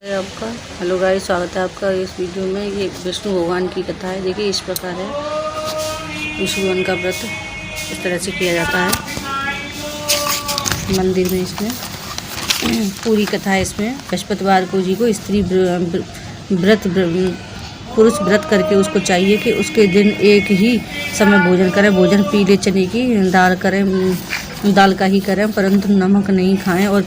आपका hello guys, स्वागत है आपका इस वीडियो में। ये विष्णु भगवान की कथा है। देखिए इस प्रकार है। विष्णु भगवान का व्रत इस तरह से किया जाता है मंदिर में। इसमें पूरी कथा है। इसमें बृहस्पतिवार को जी को स्त्री व्रत पुरुष व्रत करके उसको चाहिए कि उसके दिन एक ही समय भोजन करें। भोजन पीले चने की दाल करें, दाल का ही करें, परंतु नमक नहीं खाएं और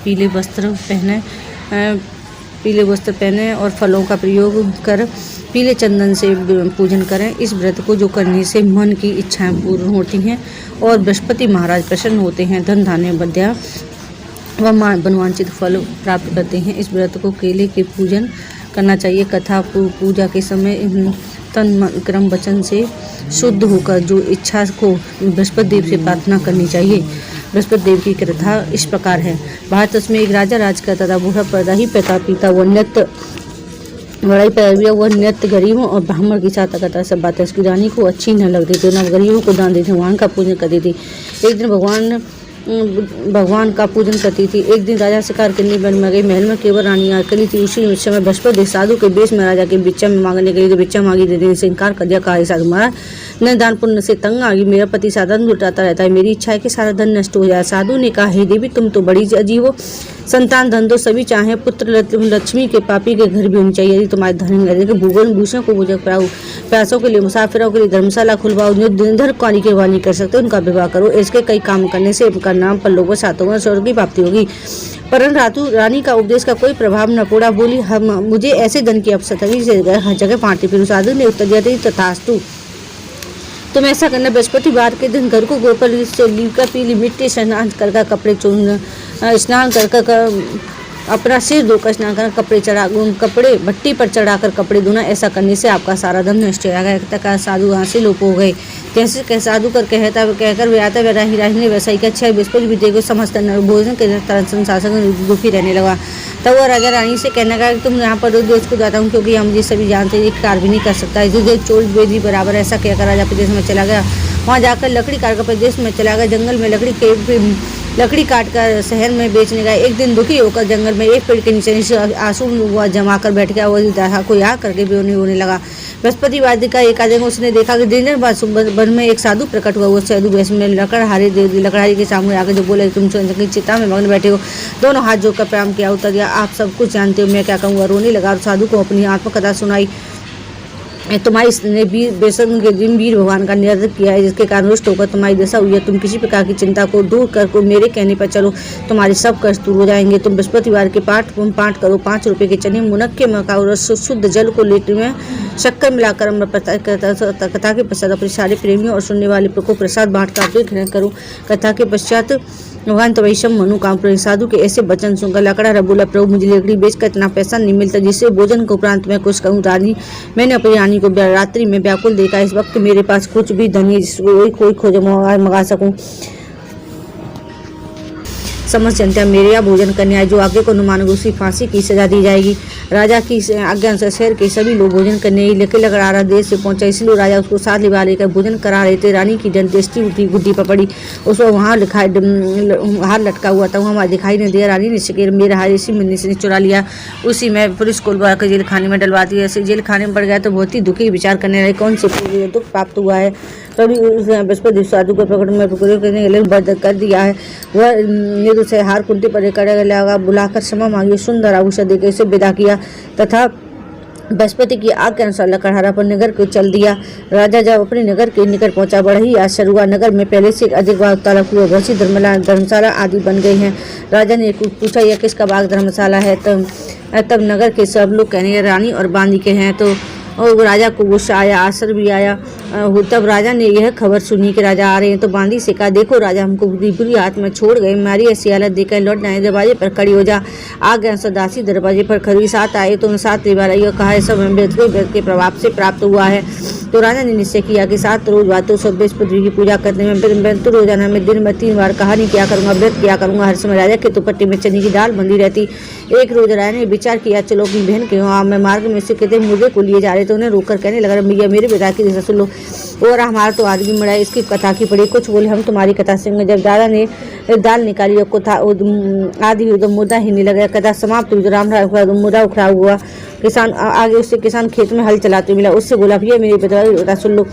पीले वस्त्र पहने और फलों का प्रयोग कर पीले चंदन से पूजन करें। इस व्रत को जो करने से मन की इच्छाएं पूर्ण होती हैं और बृहस्पति महाराज प्रसन्न होते हैं, धन धान्य विद्या व मनवांछित फल प्राप्त करते हैं। इस व्रत को केले के पूजन करना चाहिए। कथा पूजा के समय तन क्रम वचन से शुद्ध होकर जो इच्छा को बृहस्पति देव से प्रार्थना करनी चाहिए। बृहस्पति देव की कथा इस प्रकार है। भारत में एक राजा राज करता था। बूढ़ा पर्दा ही पैता पीता वह नृत्य गरीबों और ब्राह्मण की सहायता करता। सब बातें उसकी रानी को अच्छी न लगती थी, न गरीबों को दान देती, भगवान का पूजन करती थी। एक दिन भगवान का पूजन करती थी। एक दिन राजा शिकार करने वन में गई। महल में केवल रानी अकेली थी। उसी समय बृहस्पति साधु के बेश में राजा के बिच्चा में मांगने के लिए बिच्चा मांगी देने से इनकार कर दिया। कहा, साधु महाराज, न दान पुण्य से तंग आ गई। मेरा पति साधन लुटाता रहता है। मेरी इच्छा है कि सारा धन नष्ट हो जाए। साधु ने कहा, हे देवी, तुम तो बड़ी अजीब हो। संतान धन दो सभी चाहे, पुत्र लक्ष्मी के पापी के घर भी होनी चाहिए। यदि तुम्हारे धन भूगोल भूषण को बुझक प्यासों के लिए, मुसाफिरों के लिए धर्मशाला खुलवाओ। जो दिनधर काली के वाली कर सकते उनका विवाह करो। इसके कई काम करने से उनका नाम पर लोगों सातों स्वर्ग की प्राप्ति होगी। परंतु रानी का उपदेश का कोई प्रभाव न पड़ा। बोली, हम मुझे ऐसे धन की आवश्यकता है, हर जगह बांटती फिर। साधु ने उत्तर दिया, तथास्तु, तुम ऐसा करना। बृहस्पतिवार के दिन घर को गोबर से लीपकर पीली मिट्टी से स्नान कर कपड़े स्नान कर अपना सिर धोकर स्नान कर कपड़े भट्टी पर चढ़ाकर कपड़े धोना। ऐसा करने से आपका सारा धन नष्ट हो जाएगा। साधु वहाँ से लोप हो गए। जैसे कह साधु कर कहकर वे आता राही ने वैसा ही अच्छा बृहस्पति भी देखो समस्त भोजन के शासक दुखी रहने लगा। तब वह राजा रानी से कहने लगा कि तुम यहाँ पर रोज दोस्त को जाता हूँ, क्योंकि हम मुझे सभी जानते हैं एक कार्य भी नहीं कर सकता है। चोर बेदी बराबर। ऐसा कहकर राजा प्रदेश में चला गया। वहाँ जाकर लकड़ी काट कर प्रदेश में चला गया। जंगल में लकड़ी काट कर शहर में बेचने गया। एक दिन दुखी होकर जंगल में एक पेड़ के नीचे आंसू हुआ जमा कर बैठ गया। वह दाहा को याद करके बेहोनी होने लगा। बृहस्पतिवार का एक आदमी उसने देखा कि दिन बाद वन में एक साधु प्रकट हुआ। वो साधु वैसे में लकड़हारी के सामने आकर जो बोले, तुम चिता में मग्न बैठे हो। दोनों हाथ जोड़कर प्रणाम किया। उत्तर दिया, आप सब कुछ जानते हो, मैं क्या कहूँगा। रोने लगा और साधु को अपनी आत्मकथा सुनाई। तुम्हारी ने वीर भगवान का निरादर किया है, जिसके कारण रुष्ट होकर तुम्हारी दशा हुई है। तुम किसी प्रकार की चिंता को दूर कर मेरे कहने पर चलो, तुम्हारे सब कष्ट दूर हो जाएंगे। तुम बृहस्पतिवार के पाठ करो। 5 रुपए के चने, मुनक्के मका, शुद्ध जल को लीटर में शक्कर मिलाकर कथा के पश्चात अपने सारे प्रेमियों और सुनने वाले को प्रसाद बांटकर ग्रहण करो। कथा के पश्चात भगवान तवैशम मनोकाम साधु के ऐसे वचन सुनकर लकड़ा बोला, प्रभु, मुझे लकड़ी बेचकर इतना पैसा नहीं मिलता जिससे भोजन के उपरांत मैं कुछ कहूँ। रानी, मैंने अपनी रानी को रात्रि में व्याकुल देखा। इस वक्त मेरे पास कुछ भी धन है जिसको कोई खोज मंगा सकूं। समस्त जनता मेरे यहाँ भोजन करने आए। जो आगे को न मानेगा उसी फांसी की सजा दी जाएगी। राजा की आज्ञा अनुसार शहर के सभी लोग भोजन करने लकड़ा देर से पहुंचा, इसलिए राजा उसको साथ लिवा लेकर भोजन करा रहे थे। रानी की दृष्टि गुड्डी पर पड़ी। उसको वहाँ हार लटका हुआ था, वहाँ दिखाई नहीं दिया। रानी ने मेरा हार इसी मंदिर से चुरा लिया। उसी में पुलिस को बुलाकर जेल खाने में डलवा दिया। ऐसे जेल खाने में पड़ गया तो बहुत ही दुखी विचार करने लगे, कौन से दुख प्राप्त हुआ है। तभी बृहस्पति साधु को प्रकट में करने के लिए बर्द कर दिया है। वह उसे हार कुंती पर लगा, बुलाकर क्षमा मांगी, सुंदर आभूषण देकर उसे विदा किया तथा बृहस्पति की आज्ञा के अनुसार लकड़हारा पर नगर को चल दिया। राजा जब अपने नगर के निकट पहुंचा, बड़ा ही आश्चर्य हुआ। नगर में पहले से अधिक बाग तालाब हुए, बहुत सी धर्मशाला आदि बन गई हैं। राजा ने पूछा, यह किसका बाग धर्मशाला है। तब नगर के सब लोग कहने, रानी और बांदी के हैं। तो और राजा को गुस्सा आया, आश्चर्य भी आया। तब राजा ने यह खबर सुनी कि राजा आ रहे हैं। तो बांदी से कहा, देखो राजा हमको बुरी हाथ में छोड़ गए, हमारी ऐसी हालत देखकर लौट आए। दरवाजे पर खड़ी हो जा। आ गया सदासी दरवाजे पर खड़ी। साथ आए तो 7 रिवार आई और कहा, है सब व्रत के प्रभाव से प्राप्त हुआ है। तो राजा ने निश्चय किया कि 7 रोज बातों सब बृहस्पति की पूजा करने में तो रोजाना में दिन में 3 बार कहानी क्या करूंगा, व्रत क्या करूंगा। हर समय राजा के दुपट्टे में चने की दाल बंधी रहती। एक रोज राजा ने विचार किया, चलो अपनी बहन के वहाँ मैं मार्ग में से कहते मुर्गे को लिए जा रहे थे। उन्हें रोककर कहने लगा, भैया मेरे पिता की दिशा सुन लो। और हमारा तो आदमी मरा है, इसकी कथा की पड़ी। कुछ बोले हम तुम्हारी कथा सुनेंगे। जब दादा ने दाल निकाली और कथा आदि उधर मुद्दा हिलने लगा। कथा समाप्त हुई तो राम मुद्दा उखड़ा हुआ। किसान आगे उससे किसान खेत में हल चलाते मिला। उससे बोला भैया मेरी बता सुन लो।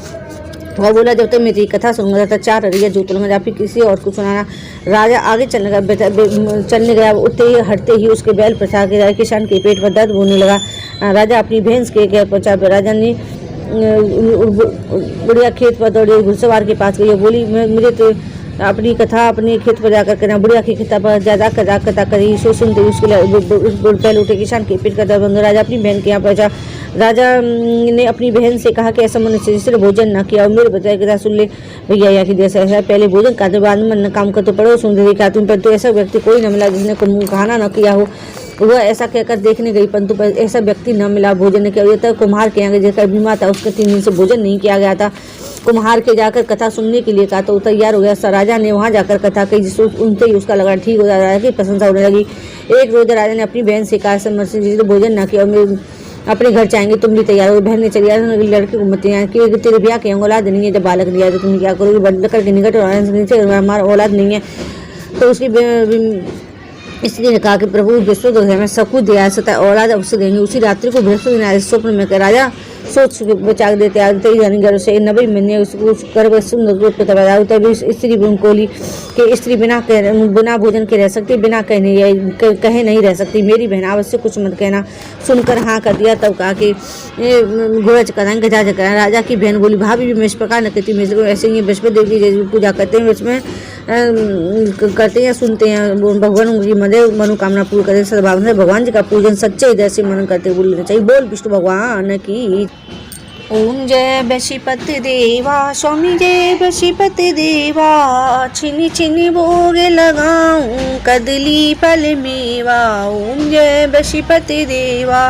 वह बोला जब तक मैं तेरी कथा सुनूंगा तब 4 अरिया जोत लूंगा, या फिर किसी और को सुनाना। राजा आगे चलने गया। उतने ही हटते ही उसके बैल प्रसाद के किसान के पेट पर दर्द होने लगा। राजा अपनी भैंस के पहुंचा। राजा ने बुढ़िया खेत पर दौड़ी, घुड़सवार के पास गई, बोली मुझे तो अपनी कथा अपने खेत पर जाकर करना। बुढ़िया की कथा पर ज्यादा कथा करी। सो सुनते उसके बैल उठे। किसान के पेट का दर्द। राजा अपनी बहन के यहाँ पहुंचा। राजा ने अपनी बहन से कहा कि ऐसा मन से जिसने भोजन न किया और मेरे बताया कथा सुन ले भैया, या कि जैसा ऐसा पहले भोजन खाते बाद में मन काम कर तो पड़ो सुंदरी खाते, परंतु ऐसा व्यक्ति कोई न मिला जिसने खाना न किया हो। वह ऐसा कहकर देखने गई, परंतु ऐसा व्यक्ति न मिला भोजन ने किया। तक कुम्हार के यहाँ जिसका बीमार था उसके 3 दिन से भोजन नहीं किया गया था। कुम्हार के जाकर कथा सुनने के लिए कहा तो तैयार हो गया। राजा ने वहां जाकर कथा कही, जिससे उनसे ही उसका लगा ठीक हो जाता है कि प्रशंसा होने लगी। एक रोज राजा ने अपनी बहन से कहा जिसने भोजन न किया और मैं अपने घर जाएंगे, तुम भी तैयार हो। बहन ने चली आ लड़के को मत कि तेरे ब्याह के औलाद नहीं है, जब बालक नहीं आया तो तुम क्या करोगे, बंद करके निकट हमारा औलाद नहीं है। तो उसकी इसलिए ने कहा कि प्रभु विश्व में सबकुछ दिया सता औलाद अवश्य देंगे। उसी रात्रि को बृहस्पति स्वप्न में राजा सोच बचा देते घर से 90 महीने उसको कर सुंदर रूप तभी स्त्री कोली कि स्त्री बिना भोजन के रह सकती, बिना कहे नहीं रह सकती। मेरी बहन अवश्य कुछ मत कहना। सुनकर हाँ कर दिया। तब कहा कि घोड़ा कराएंगे गजा कराएं। राजा की बहन बोली भाभी भी मैं इस प्रकार न कहती, मैं ऐसे ही बृहस्पति देव की पूजा करते हैं, इसमें करते हैं सुनते हैं भगवान की मनोकामना पूरी करते। सद्भावना भगवान जी का पूजन सच्चे हृदय से मन करते बोलना चाहिए। बोल विष्णु भगवान की। ओम जय बशीपति देवा स्वामी जय बशीपति देवा, छिनी छिनी भोग लगाऊं कदली फल मेवा। ओम जय बशीपति देवा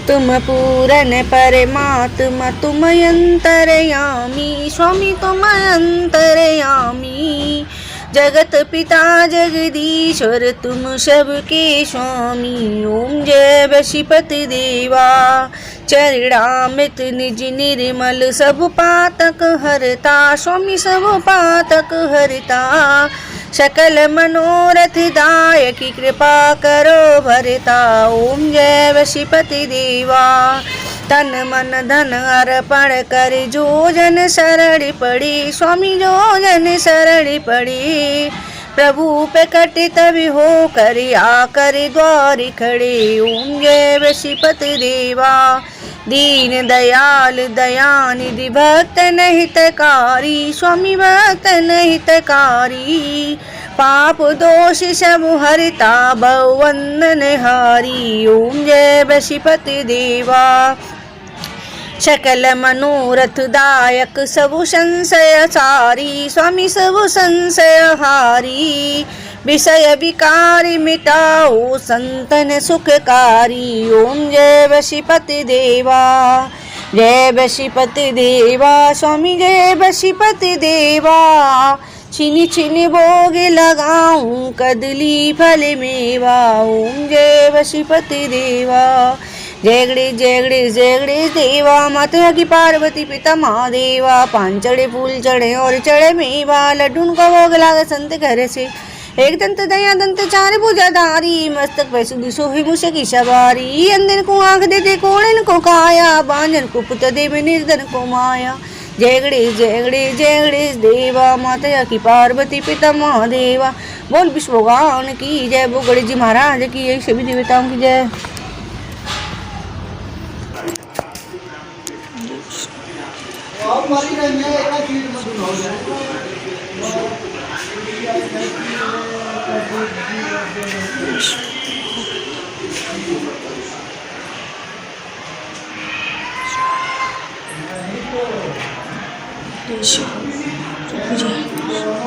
तुम पूरन परमात्मा तुम अंतरयामी, स्वामी तुम अंतरयामी। जगत पिता जगदीश्वर तुम सबके स्वामी। ओम जय बशीपति देवा चरणामृत निज निर्मल सब पातक हरता, स्वामी सब पातक हरता। सकल मनोरथ दायकी कृपा करो भरता। ओम जय बशीपति देवा तन मन धन अर्पण कर जो जन शरण पड़े, स्वामी जो जन शरण पड़े। प्रभु पे कटे तभी हो कर आकर द्वार खड़े। ओम जय बशीपति देवा दीन दयाल दयानिधि भक्त नहितकारी, स्वामी भक्त नहितकारी। पाप दोष सब हरता बहुवंदन हारी। ओम जय बशीपति देवा सकल मनोरथ दायक सबु संशय सारी, स्वामी सबु संशय हारी। विषय विकारी मिटाओ संतन सुखकारी। ओम जय बशीपति देवा जय बशीपति देवा स्वामी जय बशीपति देवा। छिनी छिनी भोग लगाऊं कदली फल मेवा। ओम जय बशीपति देवा जय गणेश देवा। माता की पार्वती पिता महादेवा। 5 चढ़े फूल चढ़े और चढ़े मेवा, लड्डू का भोग लागे संत घर से। एक दंत दया दंत 4 भुजाधारी, मस्तक पे सुधि सोही मुझे की सवारी। अंधन को आंख देते कोड़न को काया, बांझन को पुत्र देव निर्धन को माया। जय गणेश देवा माता की पार्वती पिता महादेवा। बोल विष्णु भगवान की जय, वो गणेश जी महाराज की जय, सभी देवताओं की जय। जय